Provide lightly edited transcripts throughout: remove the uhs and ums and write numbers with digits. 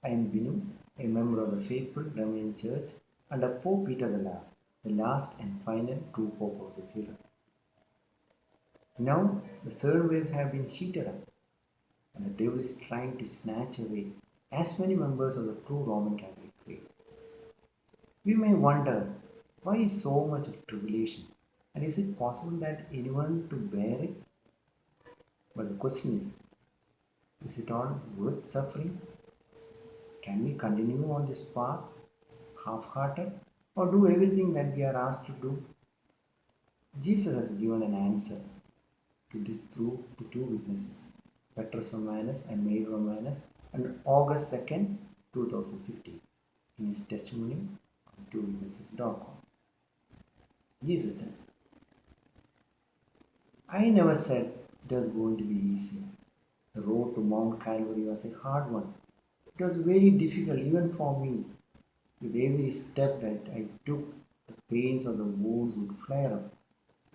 I am Binu, a member of the Faithful Remnant Church under Pope Peter the last and final true Pope of this era. Now the third waves have been heated up, and the devil is trying to snatch away as many members of the true Roman Catholic faith. We may wonder, why is so much of tribulation, and is it possible that anyone to bear it? But the question is it all worth suffering? Can we continue on this path half-hearted, or do everything that we are asked to do? Jesus has given an answer to this through the two witnesses, Petrus Romanus and Mary Romanus, on August 2nd, 2015, in his testimony on twowitnesses.com. Jesus said, I never said it was going to be easy. The road to Mount Calvary was a hard one. It was very difficult even for me. With every step that I took, the pains of the wounds would flare up.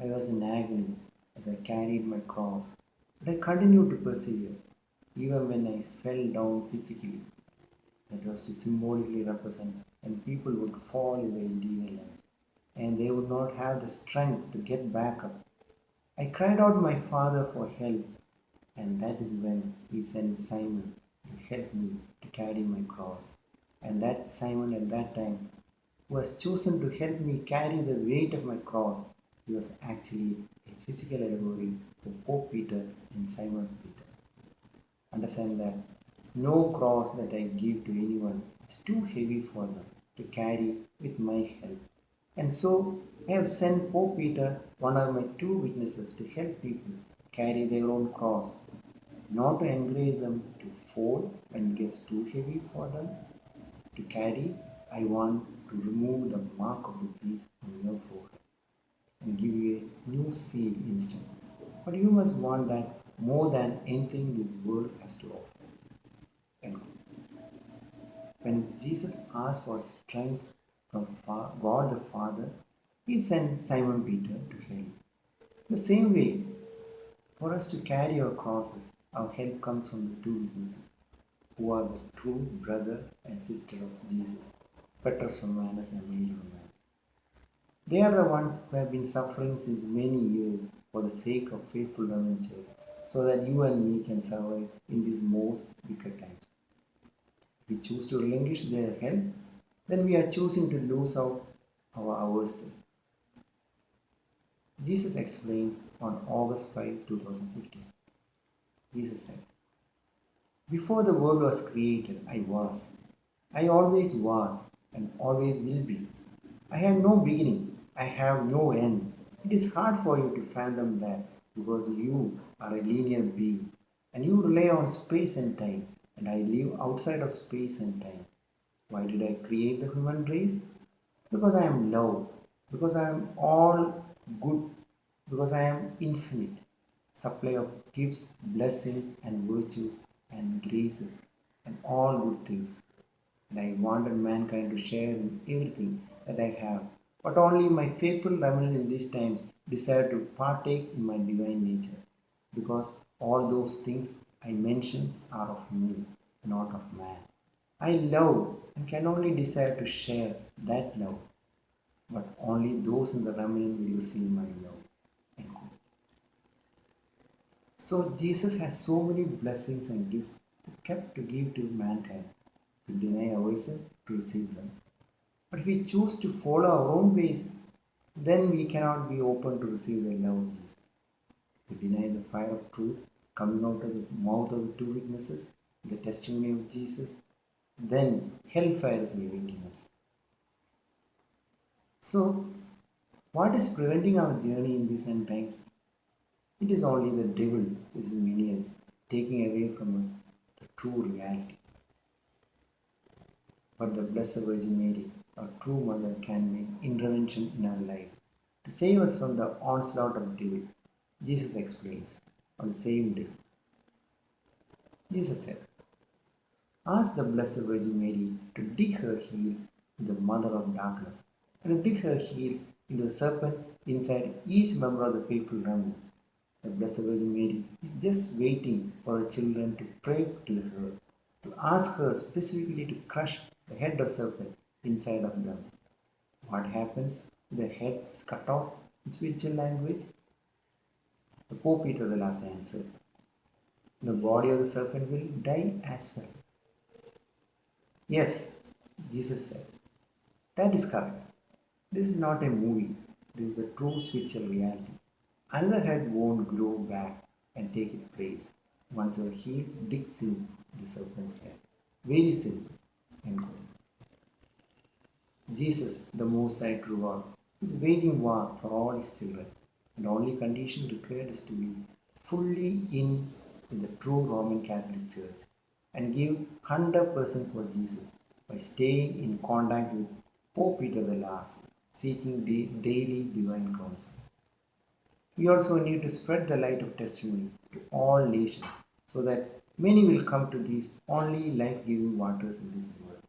I was in agony as I carried my cross, but I continued to persevere, even when I fell down physically. That was to symbolically represent when people would fall in their interior lives, and they would not have the strength to get back up. I cried out to my Father for help, and that is when He sent Simon to help me to carry my cross. And that Simon at that time, who was chosen to help me carry the weight of my cross, he was actually a physical allegory for Pope Peter and Simon Peter. Understand that no cross that I give to anyone is too heavy for them to carry with my help. And so I have sent Pope Peter, one of my two witnesses, to help people carry their own cross, not to encourage them to fall when it gets too heavy for them to carry. I want to remove the mark of the beast from your forehead and give you a new seal instant. But you must want that more than anything this world has to offer. And when Jesus asked for strength from God the Father, He sent Simon Peter to help. The same way, for us to carry our crosses, our help comes from the two witnesses, who are the true brother and sister of Jesus, Petrus Romanus and Mary Romanus. They are the ones who have been suffering since many years for the sake of Faithful Remnant Church, so that you and me can survive in these most wicked times. If we choose to relinquish their help, then we are choosing to lose out our hours. Jesus explains on August 5, 2015. Jesus said, before the world was created, I was. I always was and always will be. I have no beginning. I have no end. It is hard for you to fathom that because you are a linear being and you rely on space and time, and I live outside of space and time. Why did I create the human race? Because I am love, because I am all good, because I am infinite, supply of gifts, blessings, and virtues, and graces, and all good things. And I wanted mankind to share in everything that I have. But only my faithful remnant in these times desire to partake in my divine nature, because all those things I mention are of me, not of man. I love and can only desire to share that love, but only those in the remnant will receive my love. So Jesus has so many blessings and gifts kept to give to mankind. We deny ourselves to receive them. But if we choose to follow our own ways, then we cannot be open to receive the love of Jesus. We deny the fire of truth coming out of the mouth of the two witnesses, the testimony of Jesus, then hellfire is awaiting us. So, what is preventing our journey in these end times? It is only the devil with his minions taking away from us the true reality. But the Blessed Virgin Mary, our true mother, can make intervention in our lives to save us from the onslaught of the devil. Jesus explains on the same day. Jesus said, ask the Blessed Virgin Mary to dig her heels in the mother of darkness, and to dig her heels into the serpent inside each member of the faithful remnant. The Blessed Virgin Mary is just waiting for her children to pray to her. to ask her specifically to crush the head of serpent inside of them. What happens? The head is cut off in spiritual language. The Pope Peter the last answered, the body of the serpent will die as well. Yes, Jesus said. That is correct. This is not a movie. This is the true spiritual reality. Another head won't grow back and take its place once a heel digs in the serpent's head. Very simple. End quote. Jesus, the Most High True God, is waging war for all his children, and the only condition required is to be fully in the true Roman Catholic Church and give 100% for Jesus by staying in contact with Pope Peter the Last, seeking daily divine counsel. We also need to spread the light of testimony to all nations so that many will come to these only life-giving waters in this world.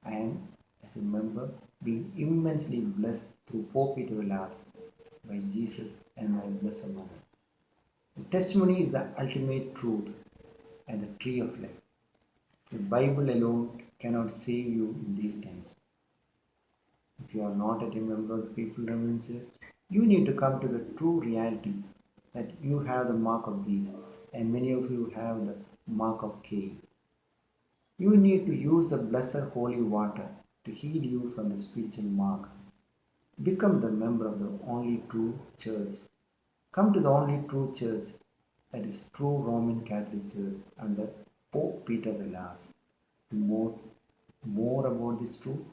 I am, as a member, being immensely blessed through Pope Peter the Last by Jesus and my Blessed Mother. The testimony is the ultimate truth and the tree of life. The Bible alone cannot save you in these times. If you are not yet a member of the Faithful Remnant Church, you need to come to the true reality that you have the mark of beast and many of you have the mark of Cain. You need to use the blessed holy water to heal you from the spiritual mark. Become the member of the only true church. Come to the only true church, that is true Roman Catholic Church under Pope Peter the Last. To more about this truth,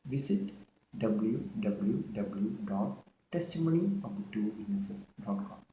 visit www.testimonyofthetwowitnesses.com.